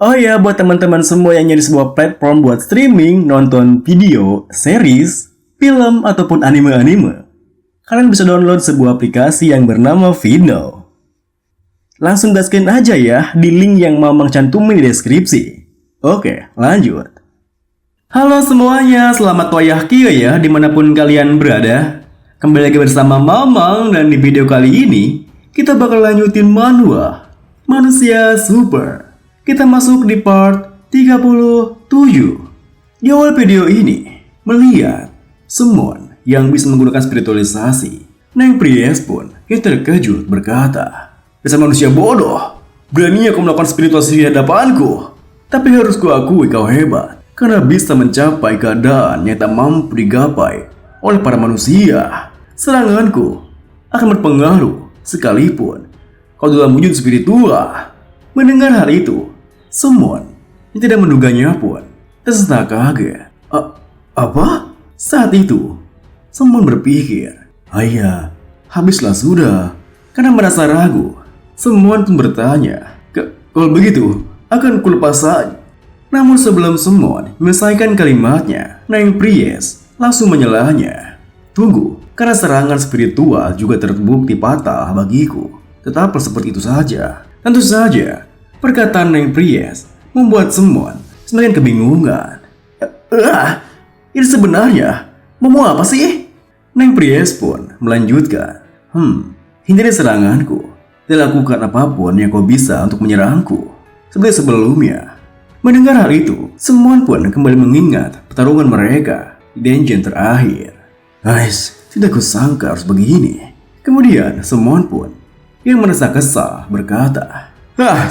Oh ya, buat teman-teman semua yang nyari sebuah platform buat streaming, nonton video, series, film, ataupun anime-anime, kalian bisa download sebuah aplikasi yang bernama Vino. Langsung gaskin aja ya di link yang Mamang cantumin di deskripsi. Oke, lanjut. Halo semuanya, selamat wayah kio ya dimanapun kalian berada. Kembali lagi bersama Mamang dan di video kali ini kita bakal lanjutin manhwa Manusia Super. Kita masuk di part 37. Di awal video ini melihat Summon yang bisa menggunakan spiritualisasi. Neng Pries pun yang terkejut berkata, "Dasar manusia bodoh, beraninya kau melakukan spiritualisasi di hadapanku. Tapi harus kuakui kau hebat karena bisa mencapai keadaan yang tak mampu digapai oleh para manusia. Seranganku akan berpengaruh sekalipun kau dalam wujud spiritual." Mendengar hal itu, Summon yang tidak menduganya pun tersentak kaget. Apa? Saat itu, Summon berpikir, "Ayah, habislah sudah." Karena merasa ragu, Summon pun bertanya, "Kalau begitu, akan kulepas saja." Namun sebelum Summon menyelesaikan kalimatnya, Neng Pries langsung menyelahnya. "Tunggu, karena serangan spiritual juga terbukti fatal bagiku. Tetap seperti itu saja." Tentu saja, perkataan Neng Pries membuat Summon semakin kebingungan. Ini sebenarnya mau apa sih?" Neng Pries pun melanjutkan, "Hindari seranganku dan lakukan apapun yang kau bisa untuk menyerangku seperti sebelumnya." Mendengar hal itu, Summon pun kembali mengingat pertarungan mereka di dungeon terakhir. Tidak kusangka harus begini. Kemudian Summon pun yang merasa kesal berkata,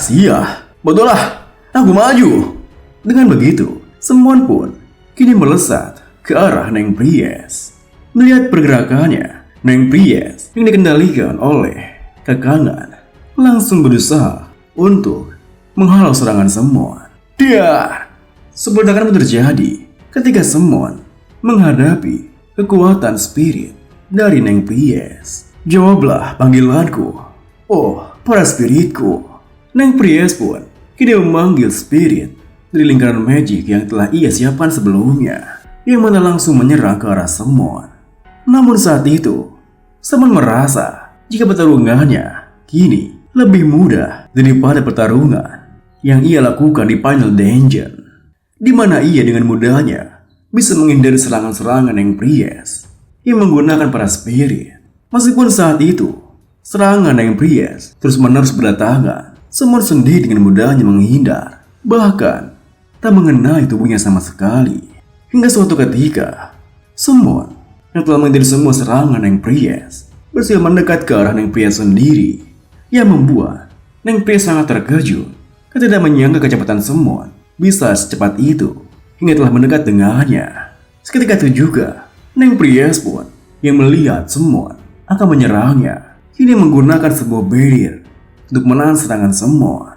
"Sia, bodoh lah, aku maju." Dengan begitu, Summon pun kini melesat ke arah Neng Pries. Melihat pergerakannya, Neng Pries yang dikendalikan oleh kekangan langsung berusaha untuk menghalau serangan Summon. Sebuah ledakan terjadi ketika Summon menghadapi kekuatan spirit dari Neng Pries. "Jawablah panggilanku, oh para spiritku." Neng Pries pun kini memanggil spirit dari lingkaran magic yang telah ia siapkan sebelumnya, yang mana langsung menyerang ke arah Summon. Namun saat itu, Summon merasa jika pertarungannya kini lebih mudah daripada pertarungan yang ia lakukan di final dungeon, di mana ia dengan mudahnya bisa menghindari serangan-serangan Neng Pries yang menggunakan para spirit. Meskipun saat itu serangan Neng Pries terus-menerus berdatangan, Summon sendiri dengan mudahnya menghindar, bahkan tak mengenai tubuhnya sama sekali. Hingga suatu ketika, Summon yang telah menghindari semua serangan Neng Pries berhasil mendekat ke arah Neng Pries sendiri, yang membuat Neng Pries sangat terkejut ketika tidak menyangka kecepatan Summon bisa secepat itu hingga telah mendekat dengannya. Seketika itu juga, Neng Pries pun yang melihat Summon akan menyerangnya kini menggunakan sebuah barrier untuk menahan serangan Summon.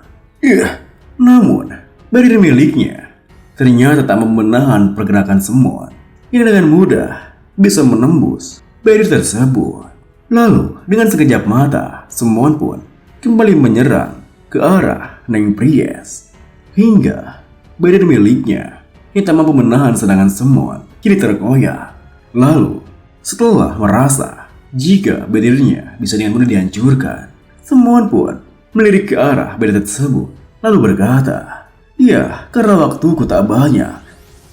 Namun barrier miliknya ternyata tak menahan pergerakan Summon yang dengan mudah bisa menembus barrier tersebut. Lalu dengan sekejap mata, Summon pun kembali menyerang ke arah Neng Pries hingga barrier miliknya yang tak mampu menahan serangan Summon kini terkoyak. Lalu setelah merasa jika barriernya bisa dengan mudah dihancurkan, Summon pun melirik ke arah barrier tersebut lalu berkata, "Karena waktuku tak banyak,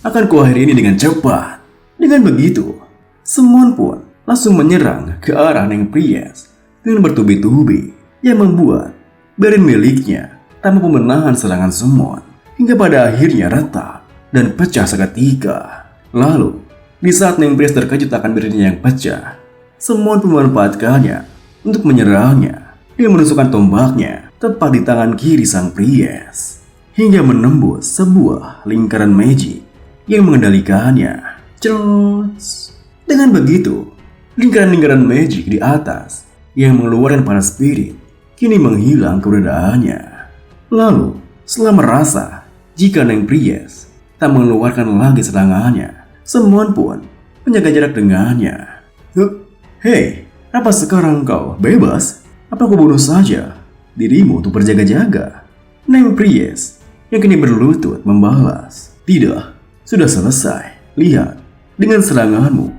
akan kuakhiri ini dengan cepat." Dengan begitu, Summon pun langsung menyerang ke arah Neng Pries dengan bertubi-tubi, yang membuat barrier miliknya tak mampu menahan serangan Summon hingga pada akhirnya retak dan pecah seketika. Lalu di saat Neng Pries terkejut akan barriernya yang pecah, Summon memanfaatkannya untuk menyerangnya. Dia menusukkan tombaknya tepat di tangan kiri sang Pries hingga menembus sebuah lingkaran magic yang mengendalikannya. Dengan begitu, lingkaran-lingkaran magic di atas yang mengeluarkan para spirit kini menghilang keberadaannya. Lalu setelah merasa jika Neng Pries tak mengeluarkan lagi serangannya, Summon pun menjaga jarak dengannya. "Hei, apa sekarang kau bebas? Apa aku bunuh saja dirimu untuk berjaga-jaga?" Neng Pries yang kini berlutut membalas. Tidak, sudah selesai. Lihat, dengan seranganmu,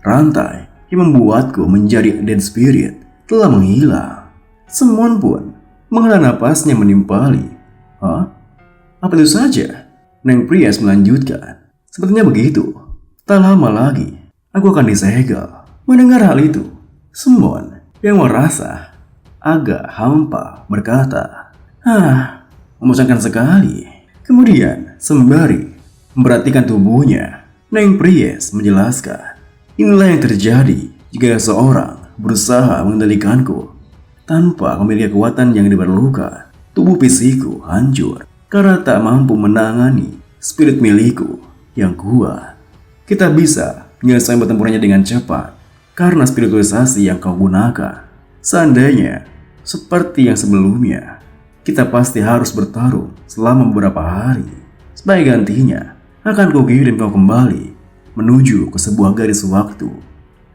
rantai yang membuatku menjadi dead spirit telah menghilang. Semon pun menghela napasnya menimpali. Hah? Apa itu saja? Neng Priest melanjutkan. Sepertinya begitu. Tak lama lagi, aku akan disegel. Mendengar hal itu, Semon yang merasa agak hampa berkata, membosankan sekali. Kemudian, sembari memperhatikan tubuhnya, Neng Priest menjelaskan, inilah yang terjadi jika seorang berusaha mengendalikanku. Tanpa memiliki kekuatan yang diperlukan, tubuh fisikku hancur karena tak mampu menangani spirit milikku yang kuat. Kita bisa menyelesaikan pertempurannya dengan cepat karena spiritualisasi yang kau gunakan. Seandainya seperti yang sebelumnya, kita pasti harus bertarung selama beberapa hari. Sebagai gantinya, akan kukirim kau kembali menuju ke sebuah garis waktu,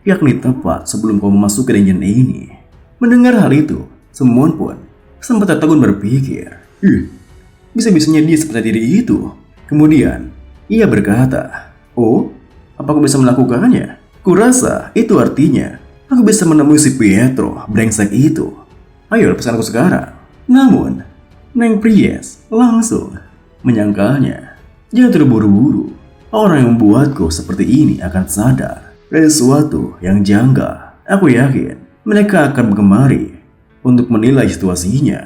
yakni tepat sebelum kau memasuki dungeon ini. Mendengar hal itu, Semon pun sempat tertegun berpikir, bisa-bisanya dia seperti diri itu. Kemudian, ia berkata, oh, apa aku bisa melakukannya? Kurasa itu artinya aku bisa menemui si Pietro brengsek itu. Ayo pesan aku sekarang. Namun, Neng Priest langsung menyangkalnya. Jangan terburu-buru. Orang yang membuatku seperti ini akan sadar dari sesuatu yang janggal. Aku yakin mereka akan bergemari untuk menilai situasinya.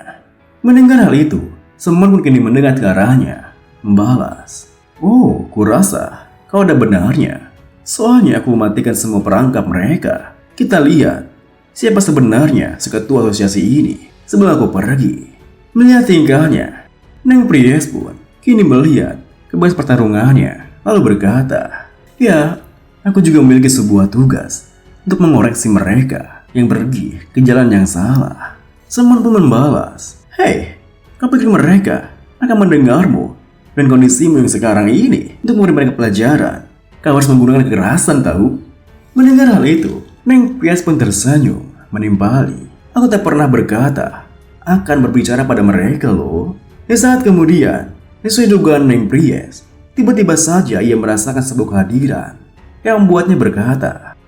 Mendengar hal itu, Semon pun kini mendengar ke arahnya, membalas. Oh, kurasa kau ada benarnya. Soalnya aku mematikan semua perangkap mereka. Kita lihat siapa sebenarnya seketua asosiasi ini sebelum aku pergi. Melihat tingkahnya, Neng Priest pun kini melihat kebalas pertarungannya, lalu berkata, ya, aku juga memiliki sebuah tugas untuk mengoreksi mereka yang pergi ke jalan yang salah. Semon pun membalas, hei, kau pikir mereka akan mendengarmu dan kondisimu yang sekarang ini untuk memberi mereka pelajaran? Kau harus menggunakan kekerasan tahu? Mendengar hal itu, Neng Priest pun tersenyum menimpali. Aku tak pernah berkata akan berbicara pada mereka loh. Saat kemudian, sesuai dugaan Neng Priest, tiba-tiba saja ia merasakan sebuah kehadiran yang membuatnya berkata,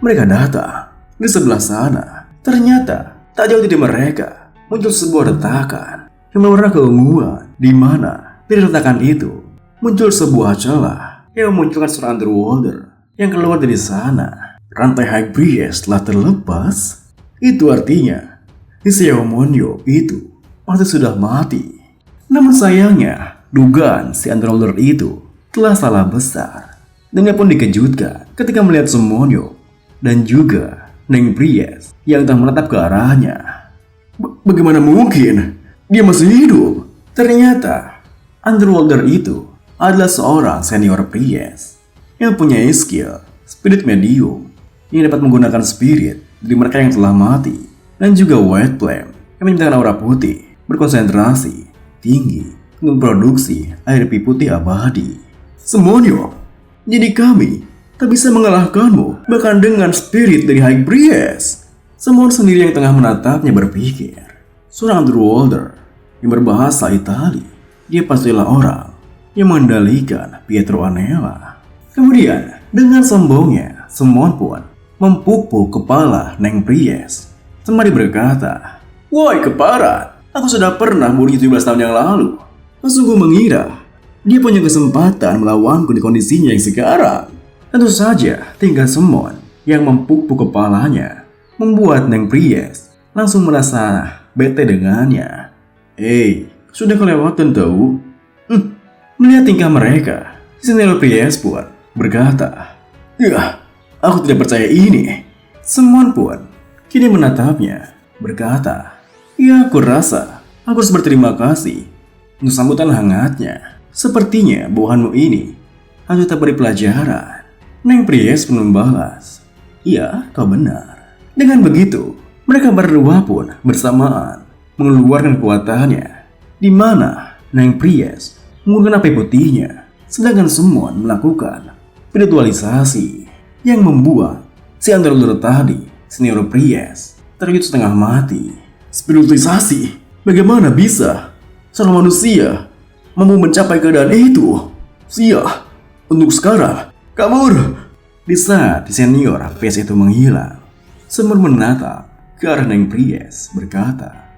mereka datang. Di sebelah sana, ternyata tak jauh dari mereka muncul sebuah retakan yang berwarna keunguan, di mana dari retakan itu muncul sebuah celah yang memunculkan seorang Underworlder yang keluar dari sana. Rantai High Priest telah terlepas. Itu artinya Xiao Monyo itu pasti sudah mati. Namun sayangnya, dugaan si Underworlder itu telah salah besar, dan dia pun dikejutkan ketika melihat Sumonyo dan juga Neng Priest yang telah menatap ke arahnya. Bagaimana mungkin dia masih hidup? Ternyata Underworlder itu adalah seorang senior priest yang punya skill spirit medium yang dapat menggunakan spirit dari mereka yang telah mati, dan juga White Flame yang menyebabkan aura putih berkonsentrasi tinggi untuk produksi air pipi putih abadi. Semuanya, jadi kami tak bisa mengalahkanmu bahkan dengan spirit dari High Priest. Semon sendiri yang tengah menatapnya berpikir, seorang Underworlder yang berbahasa Itali, dia pastilah orang yang mengendalikan Pietro Anella. Kemudian dengan sombongnya, Semon pun mempukul kepala Neng Priest sembari berkata, woi keparat, aku sudah pernah bunuh 17 tahun yang lalu. Kau sungguh mengira dia punya kesempatan melawanku di kondisinya yang sekarang? Tentu saja tinggal Semon yang mempukul kepalanya membuat Neng Priest langsung merasa bete dengannya. Sudah kelewatan tahu? Melihat tingkah mereka, Senior Priest pun berkata, aku tidak percaya ini. Semon pun kini menatapnya berkata, aku rasa aku harus berterima kasih untuk sambutan hangatnya. Sepertinya bawahanmu ini harus kita beri pelajaran. Neng Priest pun membalas, iya, kau benar. Dengan begitu, mereka berdua pun bersamaan mengeluarkan kekuatannya, di mana Neng Priest menggunakan api putihnya, sedangkan Semon melakukan spiritualisasi yang membuat si Underworlder tadi, Senior Priest, terkejut setengah mati. Spiritualisasi? Bagaimana bisa seorang manusia mampu mencapai keadaan itu. Sia, untuk sekarang, kabur. Di saat senior PS itu menghilang, Semon menatap ke arah Neng Pries berkata,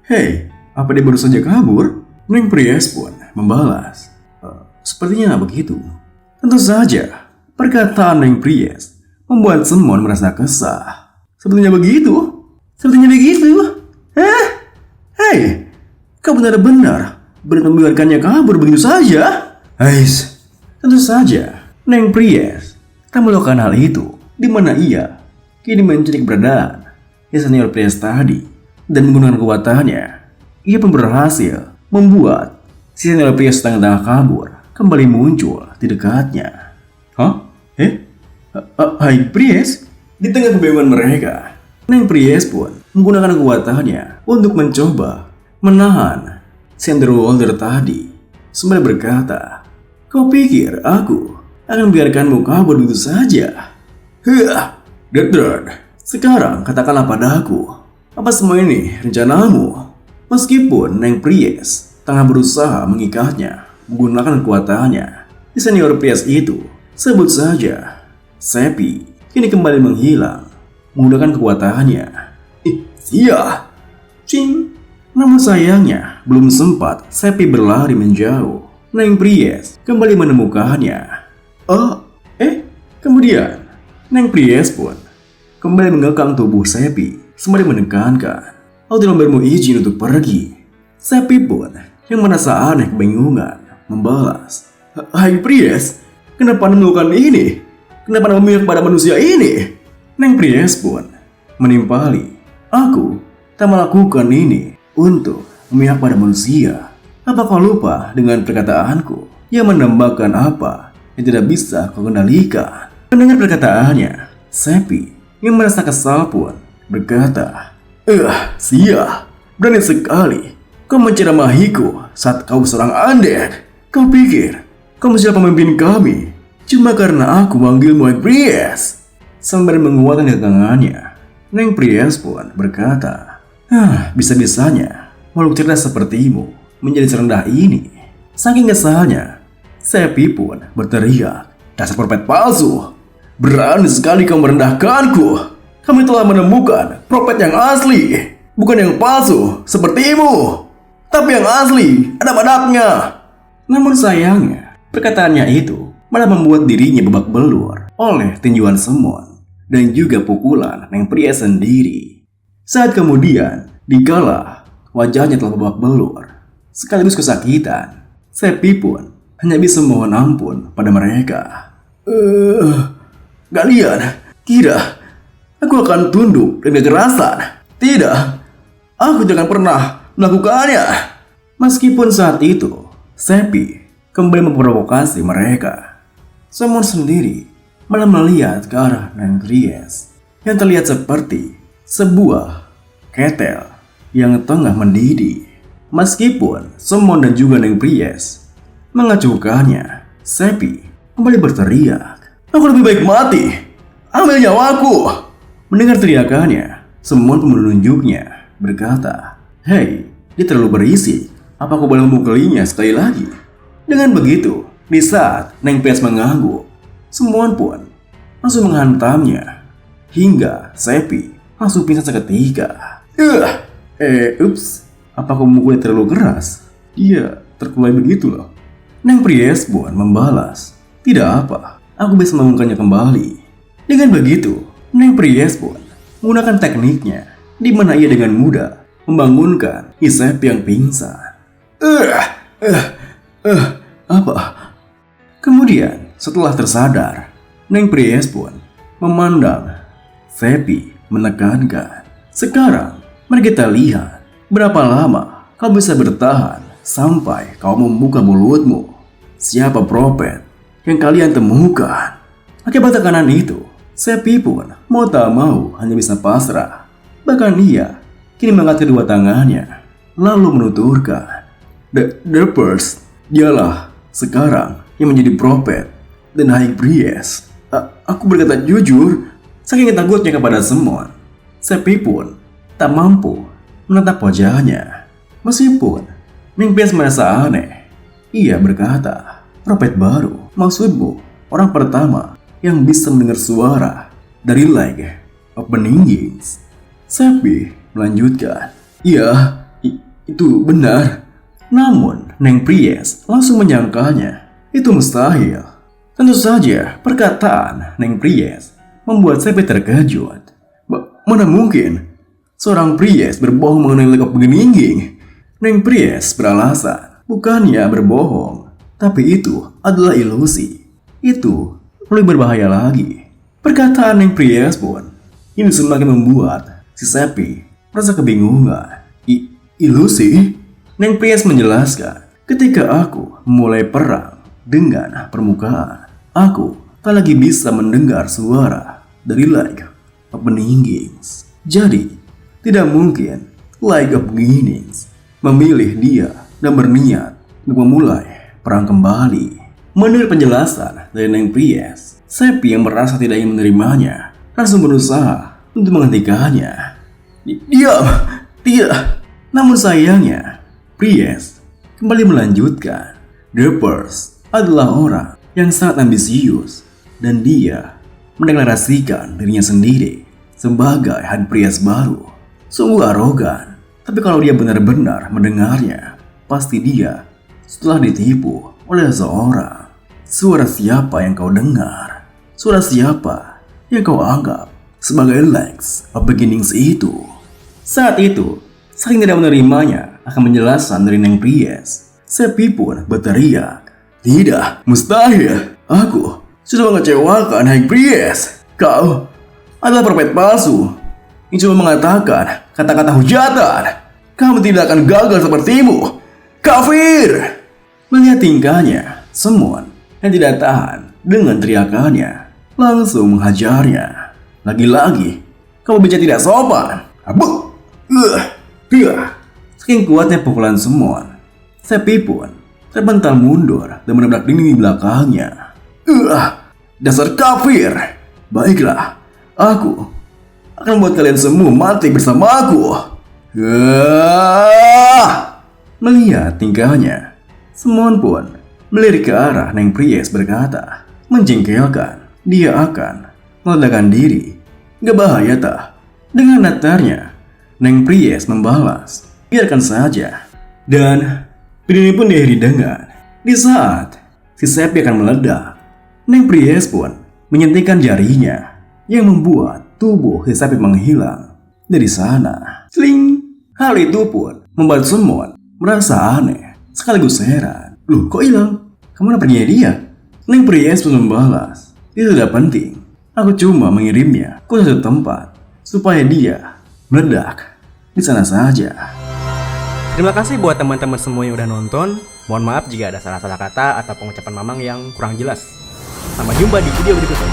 Hei, apa dia baru saja kabur? Neng Pries pun membalas, sepertinya begitu. Tentu saja, perkataan Neng Pries membuat Semon merasa kesal. Sepertinya begitu? Sepertinya begitu? Hei, kau benar-benar berani membiarkannya kabur begitu saja? Ais, tentu saja Neng Pries tak melakukan hal itu, di mana ia kini mencuri keberadaan senior Pries tadi, dan menggunakan kekuatannya, ia pun berhasil membuat senior Pries tengah-tengah kabur kembali muncul di dekatnya. Hah? Hai Pries? Di tengah kebingungan mereka, Neng Pries pun menggunakan kekuatannya untuk mencoba menahan Underworlder tadi, sembari berkata, kau pikir aku akan membiarkanmu kabur begitu saja? Death, sekarang katakanlah padaku, apa semua ini rencanamu? Meskipun Neng Pries tengah berusaha mengikatnya menggunakan kekuatannya, senior Pries itu, sebut saja Seppi, kini kembali menghilang menggunakan kekuatannya. Sia! Cing! Namun sayangnya, belum sempat Seppi berlari menjauh, Neng Pries kembali menemukannya. Kemudian Neng Pries pun kembali mengekang tubuh Seppi sembari menekankan, aku tidak memberimu izin untuk pergi. Seppi pun yang merasa aneh kebingungan membalas, Hai Pries, kenapa Anda melakukan ini? Kenapa Anda memihak pada manusia ini? Neng Pries pun menimpali, aku tak melakukan ini untuk memihak pada manusia. Apa kau lupa dengan perkataanku yang menambahkan apa yang tidak bisa kau kendalikan? Mendengar perkataannya, Seppi yang merasa kesal pun berkata, Sia, berani sekali kau menceramahiku saat kau seorang undead. Kau pikir kau menjadi pemimpin kami cuma karena aku manggilmu Neng Pries? Sembari menguatkan dagangannya, Neng Pries pun berkata, bisa-bisanya makhluk cerdas sepertimu menjadi serendah ini. Saking kesalnya, Seppi pun berteriak, dasar propet palsu, berani sekali kau merendahkanku. Kami telah menemukan propet yang asli, bukan yang palsu sepertimu, tapi yang asli ada padanya. Namun sayangnya, perkataannya itu malah membuat dirinya babak belur oleh tinjuan Semon dan juga pukulan Neng Pries sendiri. Saat kemudian, dikala wajahnya telah babak belur sekaligus kesakitan, Seppi pun hanya bisa mohon ampun pada mereka. Kalian kira aku akan tunduk dengan kekerasan? Tidak, aku jangan pernah melakukannya. Meskipun saat itu Seppi kembali memprovokasi mereka, Semon sendiri malah melihat ke arah Neng Pries yang terlihat seperti sebuah ketel yang tengah mendidih. Meskipun Semon dan juga Neng Pries mengacuhkannya, Seppi kembali berteriak, aku lebih baik mati, ambil nyawaku. Mendengar teriakannya, Semon pun menunjuknya berkata, Hei, dia terlalu berisik, apa aku boleh memukulinya sekali lagi? Dengan begitu, di saat Neng Pries mengangguk, Semon pun langsung menghantamnya hingga Seppi langsung pingsan seketika. Apa aku memukulnya terlalu keras? Dia terkulai begitu loh. Neng Pries pun membalas, tidak apa, aku bisa membangunkannya kembali. Dengan begitu, Neng Pries pun menggunakan tekniknya, di mana ia dengan mudah membangunkan Seppi yang pingsan. Apa? Kemudian, setelah tersadar, Neng Pries pun memandang Seppi menekankan, sekarang mari kita lihat berapa lama kau bisa bertahan sampai kau membuka mulutmu. Siapa propet yang kalian temukan? Akibat tekanan itu, Seppi pun mau tak mau hanya bisa pasrah. Bahkan ia kini mengangkat kedua tangannya, lalu menuturkan, The First, dialah sekarang yang menjadi propet dan High Priest. Aku berkata jujur, saking takutnya kepada Semon, Seppi pun tak mampu menatap wajahnya. Meskipun Neng Priest merasa aneh. Ia berkata, "Prophet baru, maksudmu orang pertama yang bisa mendengar suara dari Lake of Beningings?" Seppi melanjutkan, "Iya, itu benar." Namun, Neng Priest langsung menyangkalnya. Itu mustahil. Tentu saja, perkataan Neng Priest membuat Seppi terkejut. Mana mungkin seorang Priest berbohong mengenai Lake of Beninging? Neng Priest beralasan, bukannya berbohong, tapi itu adalah ilusi. Itu lebih berbahaya lagi. Perkataan Neng Priest pun ini semakin membuat si Seppi merasa kebingungan. Ilusi? Neng Priest menjelaskan, ketika aku mulai perang dengan permukaan, aku tak lagi bisa mendengar suara dari Lake of Beningings. Jadi, tidak mungkin Lake of Beningings memilih dia dan berniat untuk memulai perang kembali. Menurut penjelasan dari Neng Priest, Seppi yang merasa tidak ingin menerimanya langsung berusaha untuk menghentikannya. Diam, tidak. Namun sayangnya, Priest kembali melanjutkan. The First adalah orang yang sangat ambisius dan dia mendeklarasikan dirinya sendiri sebagai High Priest baru. Sungguh arogan. Tapi kalau dia benar-benar mendengarnya, pasti dia setelah ditipu oleh seorang. Suara siapa yang kau dengar? Suara siapa yang kau anggap sebagai Lake of Beningings itu? Saat itu, saking tidak menerimanya akan penjelasan dari Neng Priest, Seppi pun berteriak, "Tidak, mustahil. Aku sudah mengecewakan High Priest. Kau adalah prophet palsu yang cuma mengatakan kata-kata hujatan. Kamu tidak akan gagal sepertimu. Kafir!" Melihat tingkahnya, Semon yang tidak tahan dengan teriakannya langsung menghajarnya. "Lagi-lagi, kamu bicara tidak sopan." Abuk! Saking kuatnya pukulan Semon, Seppi pun terbental mundur dan menabrak dinding di belakangnya. Dasar kafir! Baiklah, aku akan membuat kalian semua mati bersama aku. Melihat tingkahnya, Semon pun melirik ke arah Neng Priest berkata, menjengkelkan, dia akan meledakkan diri. Gak bahaya tak? Dengan datarnya, Neng Priest membalas, biarkan saja. Dan video ini pun diakhiri dengan, di saat si Seppi akan meledak, Neng Priest pun menyentikkan jarinya yang membuat tubuh si Seppi menghilang dari sana. Sling! Hal itu pun membuat Semon merasa aneh sekaligus heran. Loh, kok hilang? Kemana perginya dia? Neng Priest pun membalas, itu tidak penting. Aku cuma mengirimnya ke suatu tempat supaya dia meledak di sana saja. Terima kasih buat teman-teman semua yang udah nonton. Mohon maaf jika ada salah-salah kata atau pengucapan Mamang yang kurang jelas. Sampai jumpa di video berikutnya.